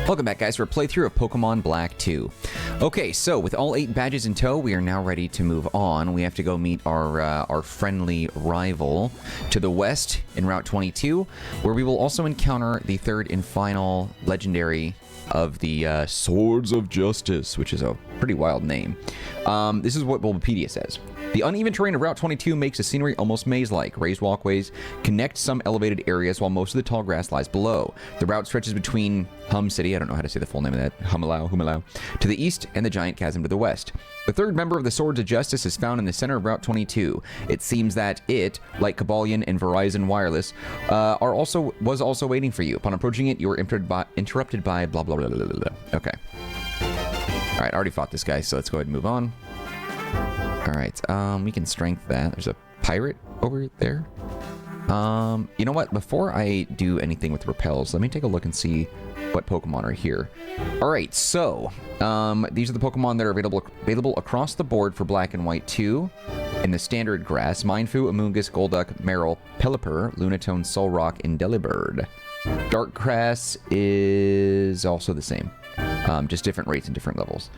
Welcome back, guys, for a playthrough of Pokemon Black 2. Okay, so with all 8 badges in tow, we are now ready to move on. We have to go meet our friendly rival to the west in Route 22, where we will also encounter the third and final legendary of the Swords of Justice, which is a pretty wild name. This is what Bulbapedia says. The uneven terrain of Route 22 makes the scenery almost maze-like. Raised walkways connect some elevated areas while most of the tall grass lies below. The route stretches between City, I don't know how to say the full name of that, Humilau, to the east and the giant chasm to the west. The third member of the Swords of Justice is found in the center of Route 22. It seems that it, like Kabalion and Verizon Wireless, was also waiting for you. Upon approaching it, you were interrupted by blah, blah, blah, blah, blah. Okay. All right, I already fought this guy, so let's go ahead and move on. All right, we can strength that. There's a pirate over there. You know what? Before I do anything with repels, let me take a look and see what Pokemon are here. All right, so these are the Pokemon that are available across the board for Black and White 2 in the standard grass: Minefu, Amoonguss, Golduck, Marill, Pelipper, Lunatone, Solrock, and Delibird. Dark grass is also the same, just different rates and different levels.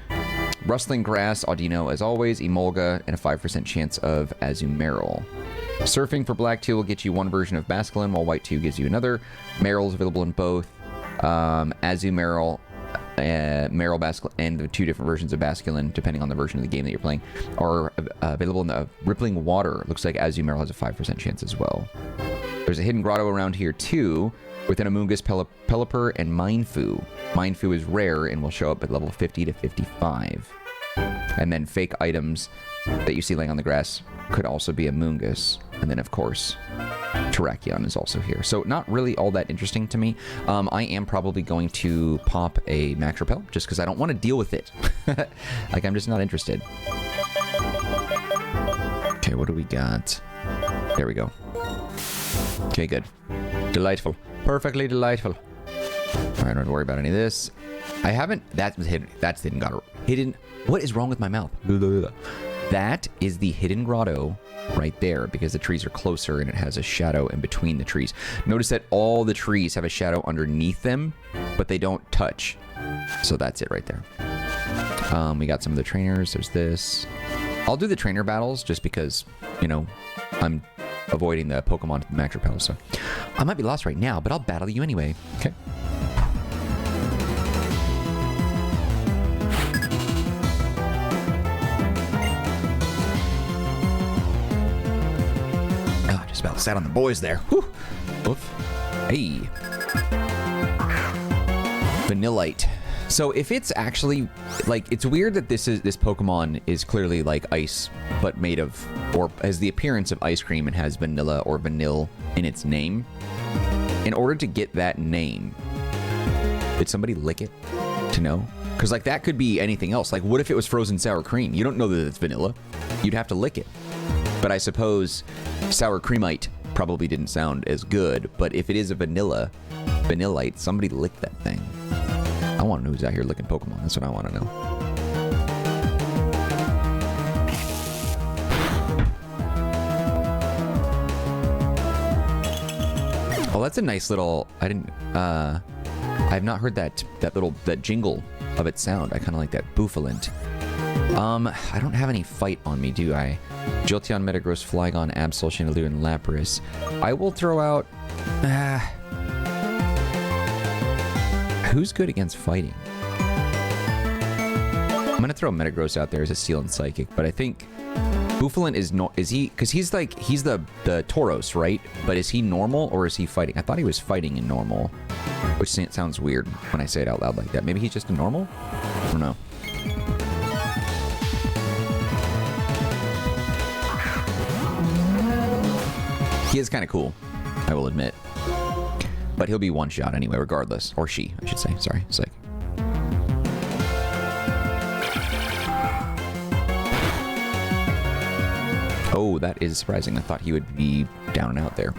Rustling Grass, Audino as always, Emolga, and a 5% chance of Azumarill. Surfing for Black 2 will get you one version of Basculin, while White 2 gives you another. Marill is available in both. Azumarill, Marill, Basculin, and the 2 different versions of Basculin, depending on the version of the game that you're playing, are available in the Rippling Water. Looks like Azumarill has a 5% chance as well. There's a Hidden Grotto around here too, with an Amoonguss, Pelipper, and Minefu. Minefu is rare and will show up at level 50 to 55. And then fake items that you see laying on the grass could also be Amoonguss. And then, of course, Terrakion is also here. So not really all that interesting to me. I am probably going to pop a Max Repel just because I don't want to deal with it. Like, I'm just not interested. Okay, what do we got? There we go. Okay, good. Delightful. Perfectly delightful. All right, don't worry about any of this. I haven't... That's hidden. That's Hidden Grotto. Hidden... What is wrong with my mouth? That is the Hidden Grotto right there, because the trees are closer and it has a shadow in between the trees. Notice that all the trees have a shadow underneath them, but they don't touch. So that's it right there. We got some of the trainers. There's this. I'll do the trainer battles just because, you know, I'm avoiding the Pokemon to the Max Repel. So I might be lost right now, but I'll battle you anyway. Okay. About sat on the boys there. Whew. Oof. Hey. Vanillite. So if it's actually like, it's weird that this Pokemon is clearly like ice, but made of, or has the appearance of ice cream and has vanilla or vanille in its name. In order to get that name, did somebody lick it to know? Because like that could be anything else. Like what if it was frozen sour cream? You don't know that it's vanilla. You'd have to lick it. But I suppose sour creamite probably didn't sound as good. But if it is a vanillite, somebody licked that thing. I want to know who's out here licking Pokemon. That's what I want to know. Oh, that's a nice little... I've not heard that jingle of its sound. I kind of like that boofalint. I don't have any fight on me, do I? Jolteon, Metagross, Flygon, Absol, Chandelure, and Lapras. I will throw out... who's good against fighting? I'm going to throw Metagross out there as a Steel and Psychic, but I think Boofalint is he... Because he's like... He's the Tauros, right? But is he normal or is he fighting? I thought he was fighting in normal, which sounds weird when I say it out loud like that. Maybe he's just a normal? I don't know. He is kind of cool, I will admit. But he'll be one shot anyway, regardless. Or she, I should say. Sorry, Psych. Oh, that is surprising. I thought he would be down and out there.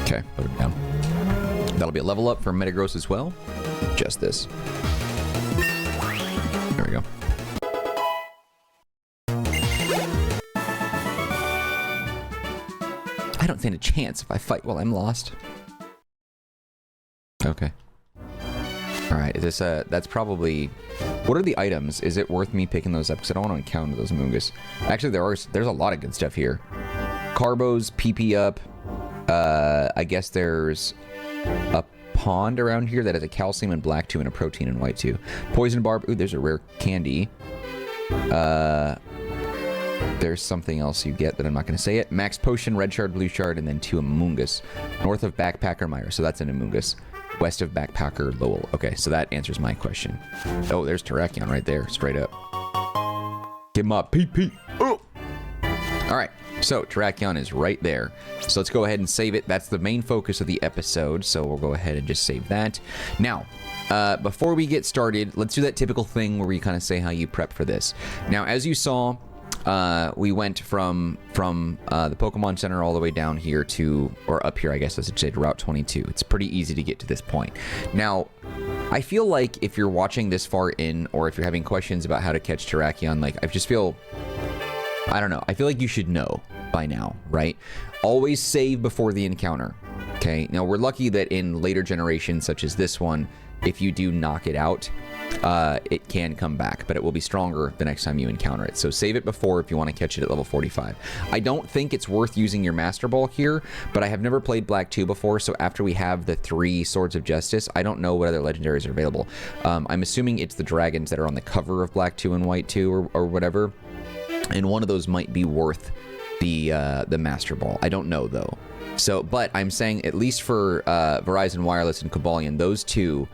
Okay, put him down. That'll be a level up for Metagross as well. Just this. There we go. I don't stand a chance if I fight while I'm lost. Okay. Alright, is this that's probably... What are the items? Is it worth me picking those up? Because I don't want to encounter those Amoonguss. Actually, there's a lot of good stuff here. Carbos, PP up. I guess there's a pond around here that has a calcium and black 2 and a protein and white 2. Poison barb. Ooh, there's a rare candy. There's something else you get that I'm not going to say it. Max potion, red shard, blue shard, and then 2 Amoonguss. North of Backpacker Meyer, so that's an Amoonguss. West of Backpacker Lowell. Okay, so that answers my question. Oh, there's Terrakion right there, straight up. Get him up, Pete. Oh! Alright, so Terrakion is right there. So let's go ahead and save it. That's the main focus of the episode, so we'll go ahead and just save that. Now, before we get started, let's do that typical thing where we kind of say how you prep for this. Now, as you saw... we went from the Pokemon Center all the way down here to, or up here, I guess I should say, to Route 22. It's pretty easy to get to this point. Now, I feel like if you're watching this far in, or if you're having questions about how to catch Terrakion, like, I just feel, I don't know, I feel like you should know by now, right? Always save before the encounter, okay? Now, we're lucky that in later generations, such as this one, if you do knock it out, it can come back, but it will be stronger the next time you encounter it. So save it before if you want to catch it at level 45. I don't think it's worth using your Master Ball here, but I have never played Black 2 before, so after we have the 3 Swords of Justice, I don't know what other legendaries are available. I'm assuming it's the dragons that are on the cover of Black 2 and White 2 or whatever, and one of those might be worth the Master Ball. I don't know, though. So, but I'm saying at least for Verizon Wireless and Cobalion, those two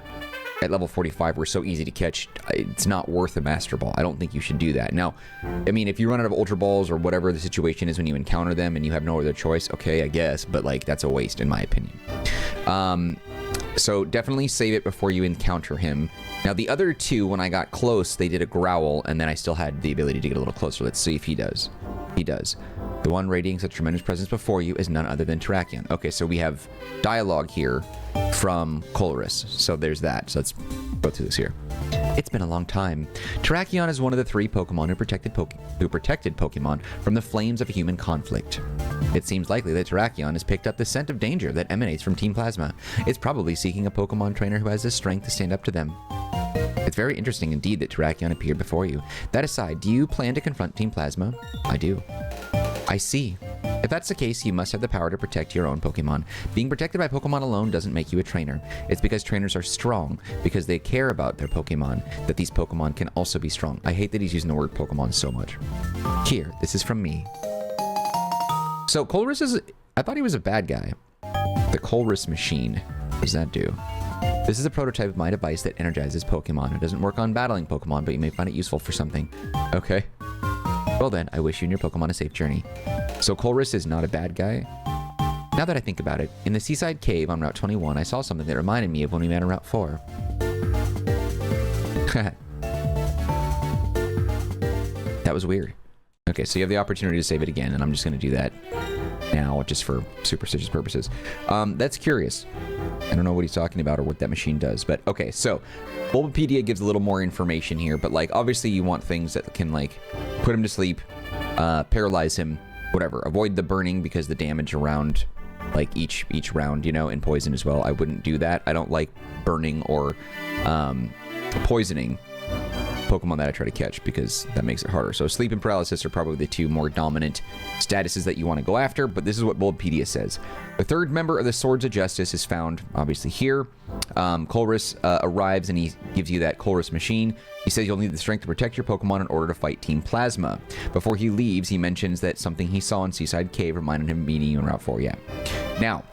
at level 45 were so easy to catch, it's not worth a Master Ball. I don't think you should do that. Now, I mean, if you run out of Ultra Balls or whatever the situation is when you encounter them and you have no other choice, okay, I guess, but like, that's a waste in my opinion. So definitely save it before you encounter him. Now, the other two, when I got close, they did a growl, and then I still had the ability to get a little closer. Let's see if he does. He does. The one radiating such tremendous presence before you is none other than Terrakion. Okay, so we have dialogue here from Colress. So there's that. So let's go through this here. It's been a long time. Terrakion is one of the 3 Pokemon who protected Pokemon from the flames of a human conflict. It seems likely that Terrakion has picked up the scent of danger that emanates from Team Plasma. It's probably seeking a Pokemon trainer who has the strength to stand up to them. It's very interesting indeed that Terrakion appeared before you. That aside, do you plan to confront Team Plasma? I do. I see. If that's the case, you must have the power to protect your own Pokemon. Being protected by Pokemon alone doesn't make you a trainer. It's because trainers are strong, because they care about their Pokemon, that these Pokemon can also be strong. I hate that he's using the word Pokemon so much. Here, this is from me. So, Colress is... I thought he was a bad guy. The Colress machine. What does that do? This is a prototype of my device that energizes Pokemon. It doesn't work on battling Pokemon, but you may find it useful for something. Okay. Well then, I wish you and your Pokemon a safe journey. So Colress is not a bad guy? Now that I think about it, in the Seaside Cave on Route 21, I saw something that reminded me of when we met on Route 4. That was weird. Okay, so you have the opportunity to save it again, and I'm just going to do that now, just for superstitious purposes. That's curious. I don't know what he's talking about or what that machine does, but okay, so Bulbapedia gives a little more information here, but like, obviously you want things that can like put him to sleep, paralyze him, whatever. Avoid the burning because the damage around like each round, you know, and poison as well. I wouldn't do that. I don't like burning or poisoning Pokemon that I try to catch because that makes it harder. So sleep and paralysis are probably the 2 more dominant statuses that you want to go after, but this is what Bulbapedia says. The 3rd member of the Swords of Justice is found, obviously, here. Colress arrives and he gives you that Colress machine. He says you'll need the strength to protect your Pokemon in order to fight Team Plasma. Before he leaves, he mentions that something he saw in Seaside Cave reminded him of meeting you in Route 4. Yeah. Now,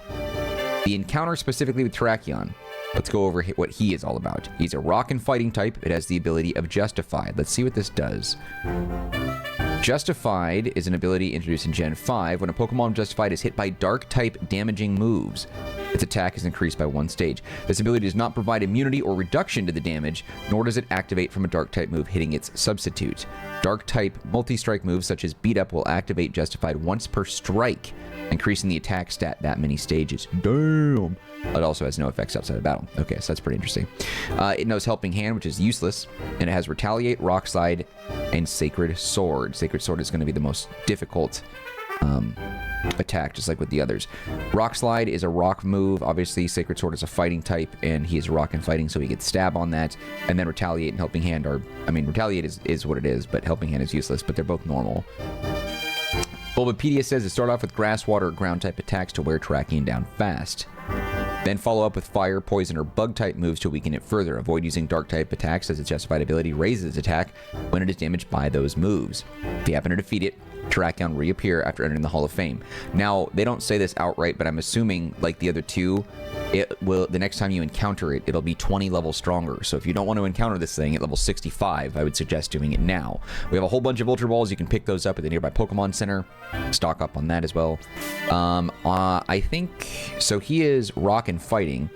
the encounter specifically with Terrakion. Let's go over what he is all about. He's a rock and fighting type. It has the ability of Justified. Let's see what this does. Justified is an ability introduced in Gen 5 when a Pokemon Justified is hit by Dark-type damaging moves. Its attack is increased by 1 stage. This ability does not provide immunity or reduction to the damage, nor does it activate from a Dark-type move hitting its substitute. Dark-type multi-strike moves such as Beat Up will activate Justified once per strike, increasing the attack stat that many stages. Damn! It also has no effects outside of battle. Okay, so that's pretty interesting. It knows Helping Hand, which is useless, and it has Retaliate, Rock Slide, and Sacred Sword. Sacred Sword is going to be the most difficult attack, just like with the others. Rock Slide is a rock move. Obviously, Sacred Sword is a fighting type, and he is rock and fighting, so he gets stab on that. And then Retaliate and Helping Hand are... I mean, Retaliate is what it is, but Helping Hand is useless, but they're both normal. Bulbapedia says to start off with Grass, Water, or Ground-type attacks to wear Terrakion down fast. Then follow up with Fire, Poison, or Bug-type moves to weaken it further. Avoid using Dark-type attacks as its justified ability raises its attack when it is damaged by those moves. If you happen to defeat it, Terrakion will reappear after entering the Hall of Fame. Now, they don't say this outright, but I'm assuming, like the other two, it will, the next time you encounter it, it'll be 20 levels stronger. So if you don't want to encounter this thing at level 65, I would suggest doing it now. We have a whole bunch of Ultra Balls. You can pick those up at the nearby Pokemon Center. Stock up on that as well. I think... So he is rock and fighting.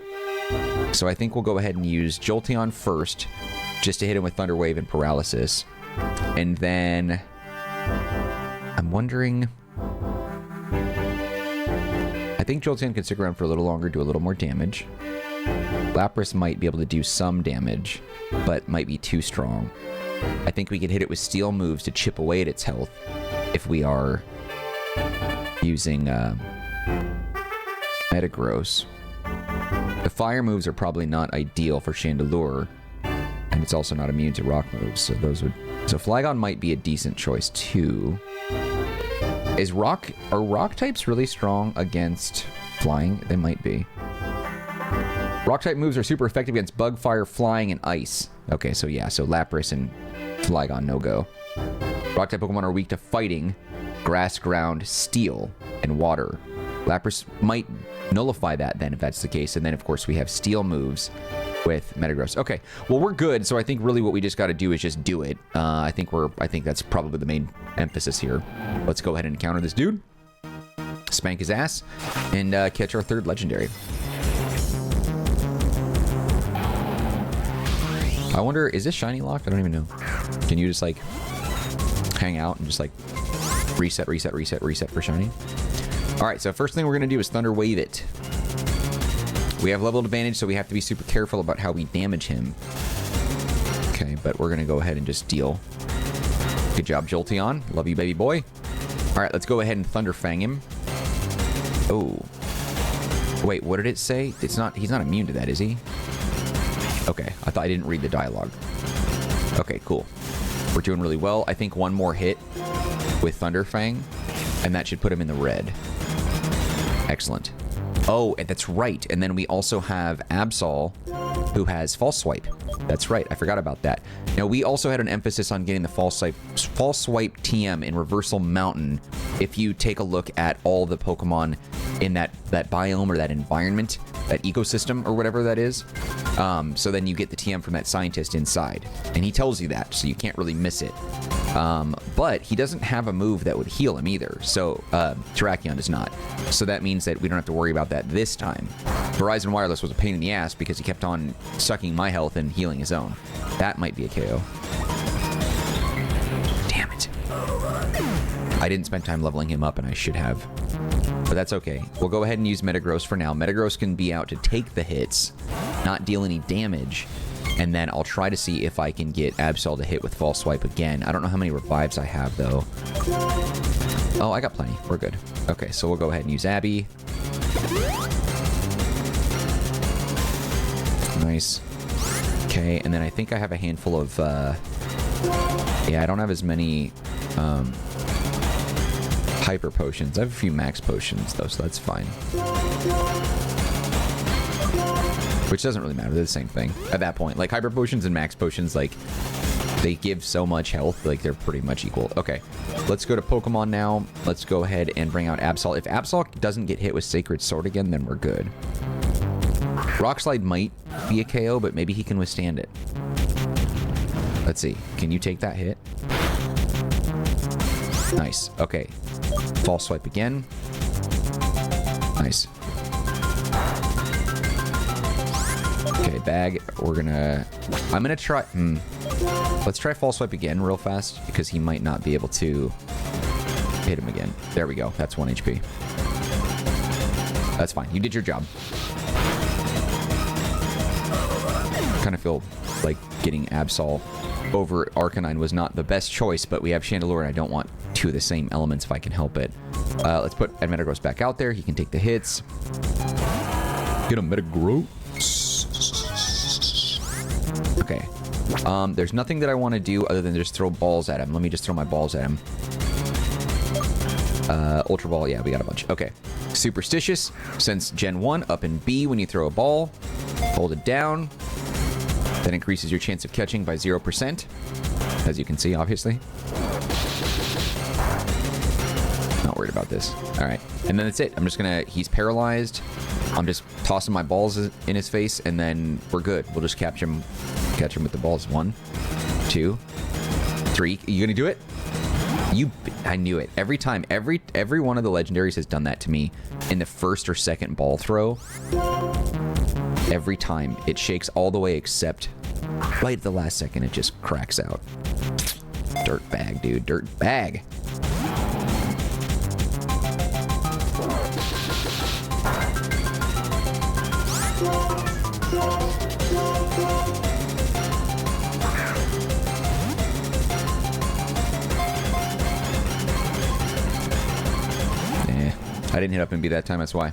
So I think we'll go ahead and use Jolteon first, just to hit him with Thunder Wave and Paralysis. And then... I'm wondering... I think Jolteon can stick around for a little longer, do a little more damage. Lapras might be able to do some damage, but might be too strong. I think we could hit it with Steel moves to chip away at its health if we are using Metagross. The Fire moves are probably not ideal for Chandelure, and it's also not immune to rock moves, so those would... So Flygon might be a decent choice too. Are rock types really strong against flying? They might be. Rock type moves are super effective against bug, fire, flying, and ice. Okay, so yeah, so Lapras and Flygon no-go. Rock type Pokemon are weak to fighting, grass, ground, steel, and water. Lapras might nullify that then if that's the case, and then of course we have steel moves with Metagross. Okay, well we're good, so I think really what we just got to do is just do it. I think that's probably the main emphasis here. Let's go ahead and encounter this dude, spank his ass, and catch our third legendary. I wonder, is this shiny locked? I don't even know. Can you just like hang out and just like reset for shiny? All right, so first thing we're gonna do is Thunder Wave it. We have level advantage, so we have to be super careful about how we damage him. Okay, but we're gonna go ahead and just deal. Good job, Jolteon. Love you, baby boy. All right, let's go ahead and Thunder Fang him. Oh. Wait, what did it say? He's not immune to that, is he? Okay, I didn't read the dialogue. Okay, cool. We're doing really well. I think one more hit with Thunder Fang, and that should put him in the red. Excellent. Oh, and that's right. And then we also have Absol, who has False Swipe. That's right. I forgot about that. Now, we also had an emphasis on getting the False Swipe TM in Reversal Mountain if you take a look at all the Pokemon in that biome or that environment, that ecosystem or whatever that is. So then you get the TM from that scientist inside. And he tells you that, so you can't really miss it. But he doesn't have a move that would heal him either. So Terrakion does not. So that means that we don't have to worry about that this time. Verizon Wireless was a pain in the ass because he kept on sucking my health and healing his own. That might be a KO. Damn it. I didn't spend time leveling him up, and I should have. But that's okay. We'll go ahead and use Metagross for now. Metagross can be out to take the hits, not deal any damage. And then I'll try to see if I can get Absol to hit with False Swipe again. I don't know how many revives I have, though. Oh, I got plenty. We're good. Okay, so we'll go ahead and use Abby. Nice. Okay, and then I think I have a handful of... yeah, I don't have as many Hyper Potions. I have a few Max Potions, though, so that's fine. Which doesn't really matter. They're the same thing at that point. Like, Hyper Potions and Max Potions, like, they give so much health. Like, they're pretty much equal. Okay, let's go to Pokemon now. Let's go ahead and bring out Absol. If Absol doesn't get hit with Sacred Sword again, then we're good. Rock Slide might be a KO, but maybe he can withstand it. Let's see. Can you take that hit? Nice. Okay. False Swipe again. Nice. Okay, bag. I'm gonna try... Let's try False Swipe again real fast, because he might not be able to hit him again. There we go. That's 1 HP. That's fine. You did your job. Kind of feel like getting Absol over Arcanine was not the best choice, but we have Chandelure, and I don't want two of the same elements if I can help it. Let's put Metagross back out there. He can take the hits. Get a Metagross. Okay. There's nothing that I want to do other than just throw balls at him. Let me just throw my balls at him. Ultra Ball, yeah, we got a bunch. Okay. Superstitious, since Gen 1, up in B when you throw a ball. Hold it down. That increases your chance of catching by 0%. As you can see, obviously. Not worried about this. Alright. And then that's it. I'm just gonna... He's paralyzed. I'm just tossing my balls in his face, and then we're good. We'll just catch him with the balls. 1, 2, 3. You gonna do it? I knew it. Every time, every one of the legendaries has done that to me in the first or second ball throw. Every time. It shakes all the way except right at the last second, it just cracks out. Dirt bag, dude. Dirt bag. I didn't hit up and be that time, that's why.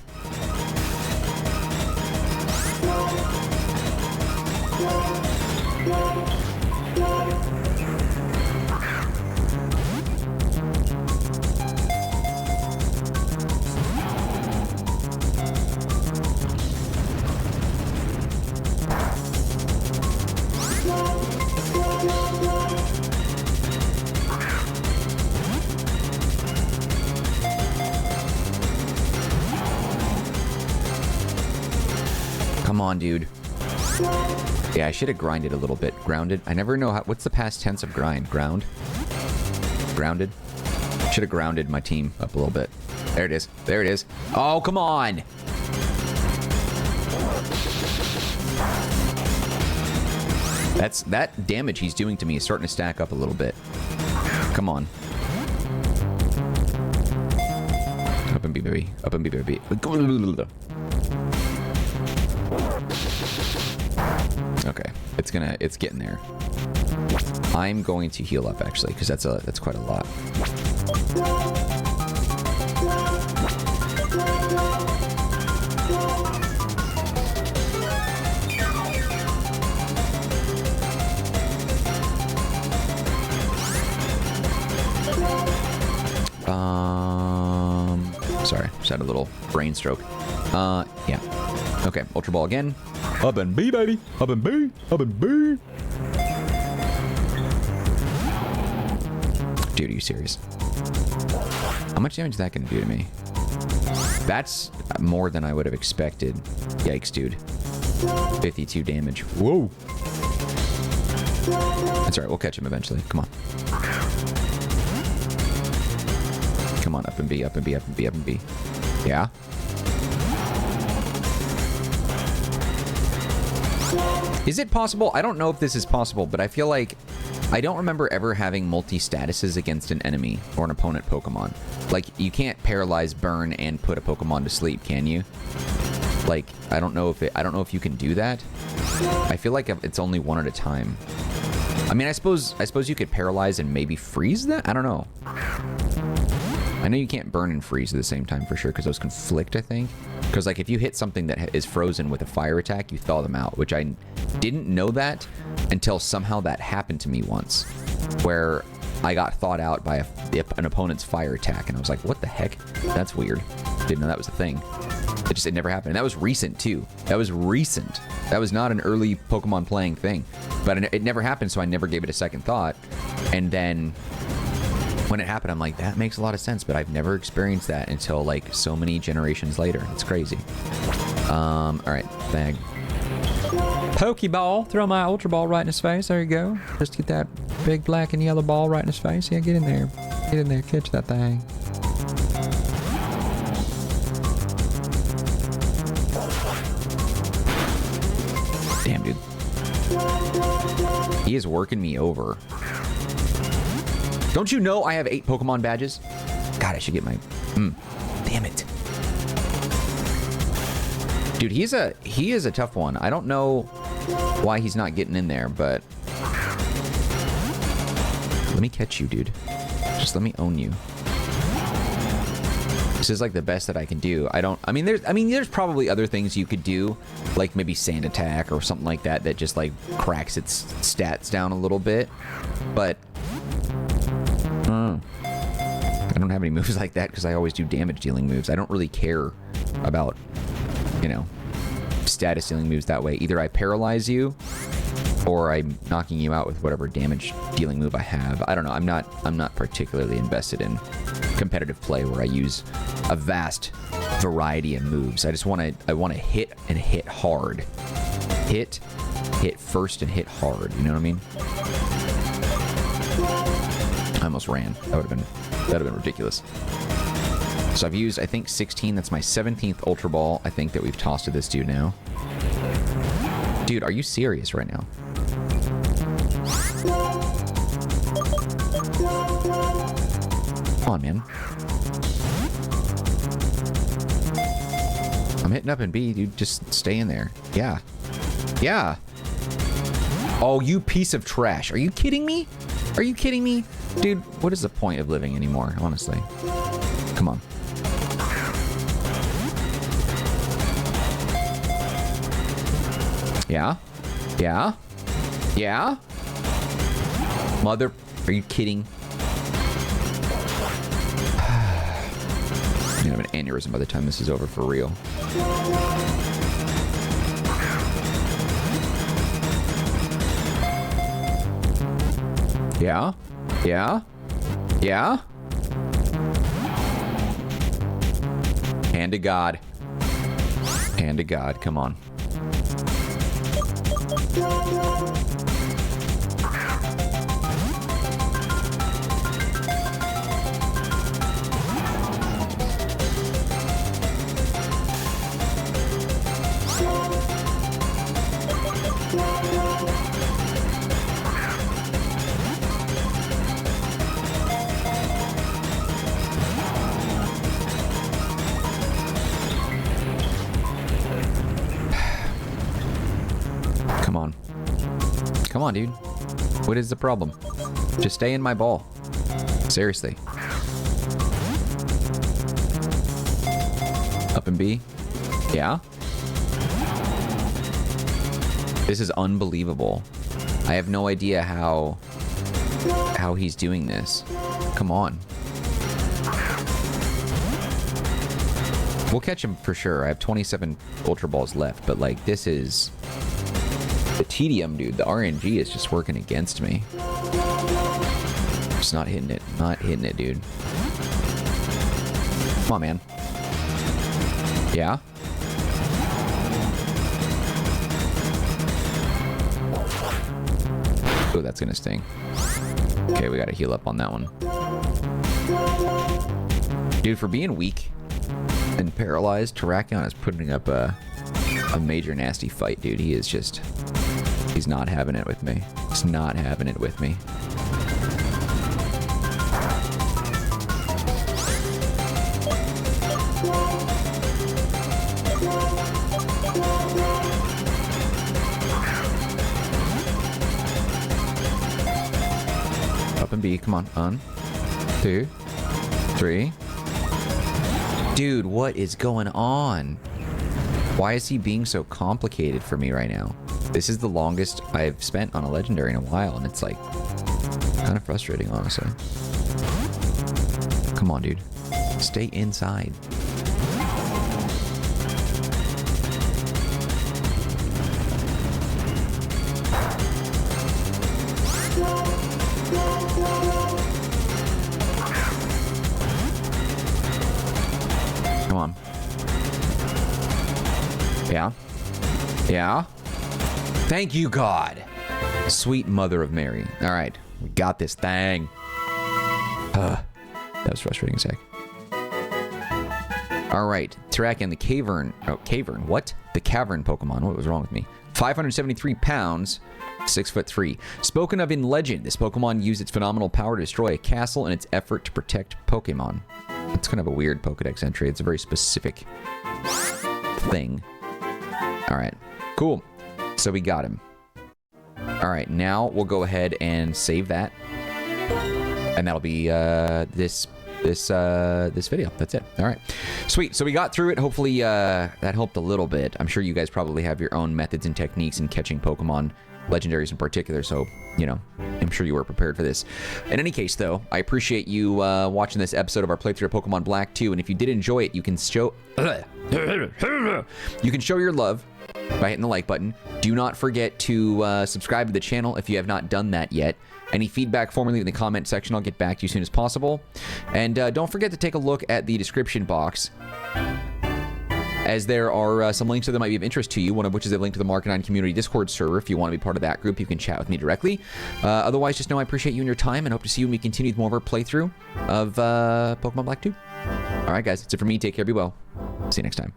Come on, dude. Yeah, I should have grinded a little bit. Grounded. I never know how... What's the past tense of grind? Ground? Grounded? Should have grounded my team up a little bit. There it is. There it is. Oh, come on! That damage he's doing to me is starting to stack up a little bit. Come on. Up and B, baby. Up and B, baby. Okay, it's getting there. I'm going to heal up actually, because that's quite a lot. Sorry, just had a little brain stroke. Yeah. Okay, Ultra Ball again. Up and B, baby. Up and B. Up and B. Dude, are you serious? How much damage is that going to do to me? That's more than I would have expected. Yikes, dude. 52 damage. Whoa. That's alright, we'll catch him eventually. Come on. Come on, up and B, up and B, up and B, up and B. Yeah? Is it possible? I don't know if this is possible, but I feel like I don't remember ever having multi-statuses against an enemy or an opponent Pokemon. Like, you can't paralyze, burn, and put a Pokemon to sleep, can you? Like, I don't know if you can do that. I feel like it's only one at a time. I mean, I suppose you could paralyze and maybe freeze that? I don't know. I know you can't burn and freeze at the same time for sure, because those conflict, I think. Because, like, if you hit something that is frozen with a fire attack, you thaw them out, which I didn't know that until somehow that happened to me once, where I got thawed out by an opponent's fire attack, and I was like, what the heck? That's weird. Didn't know that was a thing. It never happened. And that was recent, too. That was recent. That was not an early Pokemon playing thing. But it never happened, so I never gave it a second thought. And then when it happened, I'm like, that makes a lot of sense, but I've never experienced that until, like, so many generations later. It's crazy. Alright, bag. Pokeball. Throw my Ultra Ball right in his face. There you go. Just get that big black and yellow ball right in his face. Yeah, get in there. Get in there. Catch that thing. Damn, dude. He is working me over. Don't you know I have 8 Pokemon badges? God, I should get my... Damn it. Dude, he is a tough one. I don't know why he's not getting in there, but... Let me catch you, dude. Just let me own you. This is like the best that I can do. I mean, there's probably other things you could do, like maybe Sand Attack or something like that, that just like cracks its stats down a little bit. But I don't have any moves like that because I always do damage dealing moves. I don't really care about, you know, status dealing moves that way. Either I paralyze you or I'm knocking you out with whatever damage dealing move I have. I don't know. I'm not particularly invested in competitive play where I use a vast variety of moves. I want to hit and hit hard. Hit first and hit hard. You know what I mean? I almost ran. That would have been ridiculous. So I've used, I think, 16. That's my 17th Ultra Ball, I think, that we've tossed to this dude now. Dude, are you serious right now? Come on, man. I'm hitting up in B, dude. Just stay in there. Yeah. Yeah. Oh, you piece of trash. Are you kidding me? Are you kidding me? Dude, what is the point of living anymore, honestly? Come on. Yeah? Yeah? Yeah? Mother, are you kidding? I'm gonna have an aneurysm by the time this is over for real. Yeah? Yeah? Yeah? Hand to God. Hand to God, come on. Come on. Come on, dude. What is the problem? Just stay in my ball. Seriously. Up in B. Yeah? This is unbelievable. I have no idea how he's doing this. Come on. We'll catch him for sure. I have 27 Ultra Balls left, but like this is... The tedium, dude, the RNG is just working against me. Just not hitting it. Not hitting it, dude. Come on, man. Yeah? Oh, that's gonna sting. Okay, we gotta heal up on that one. Dude, for being weak and paralyzed, Terrakion is putting up a major nasty fight, dude. He is just... He's not having it with me. He's not having it with me. Up and B, come on. 1, 2, 3. Dude, what is going on? Why is he being so complicated for me right now? This is the longest I've spent on a legendary in a while, and it's like kind of frustrating, honestly. Come on, dude. Stay inside. Come on. Yeah. Yeah. Thank you, God. Sweet Mother of Mary. All right. We got this thing. That was frustrating as heck. All right. Terrakion, the Cavern. Oh, Cavern. What? The Cavern Pokemon. What was wrong with me? 573 pounds. 6'3". Spoken of in legend, this Pokemon used its phenomenal power to destroy a castle in its effort to protect Pokemon. It's kind of a weird Pokedex entry. It's a very specific thing. All right. Cool. So we got him. All right, now we'll go ahead and save that. And that'll be this video. That's it. All right. Sweet. So we got through it. Hopefully that helped a little bit. I'm sure you guys probably have your own methods and techniques in catching Pokemon, legendaries in particular, so, you know, I'm sure you were prepared for this. In any case, though, I appreciate you watching this episode of our playthrough of Pokemon Black 2, and if you did enjoy it, you can show your love by hitting the like button. Do not forget to subscribe to the channel if you have not done that yet. Any feedback for me, leave in the comment section. I'll get back to you as soon as possible. And don't forget to take a look at the description box, as there are some links that might be of interest to you, one of which is a link to the Marcanine community Discord server. If you want to be part of that group, you can chat with me directly. Otherwise, just know I appreciate you and your time, and hope to see you when we continue with more of our playthrough of Pokemon Black 2. All right, guys, that's it for me. Take care, be well. See you next time.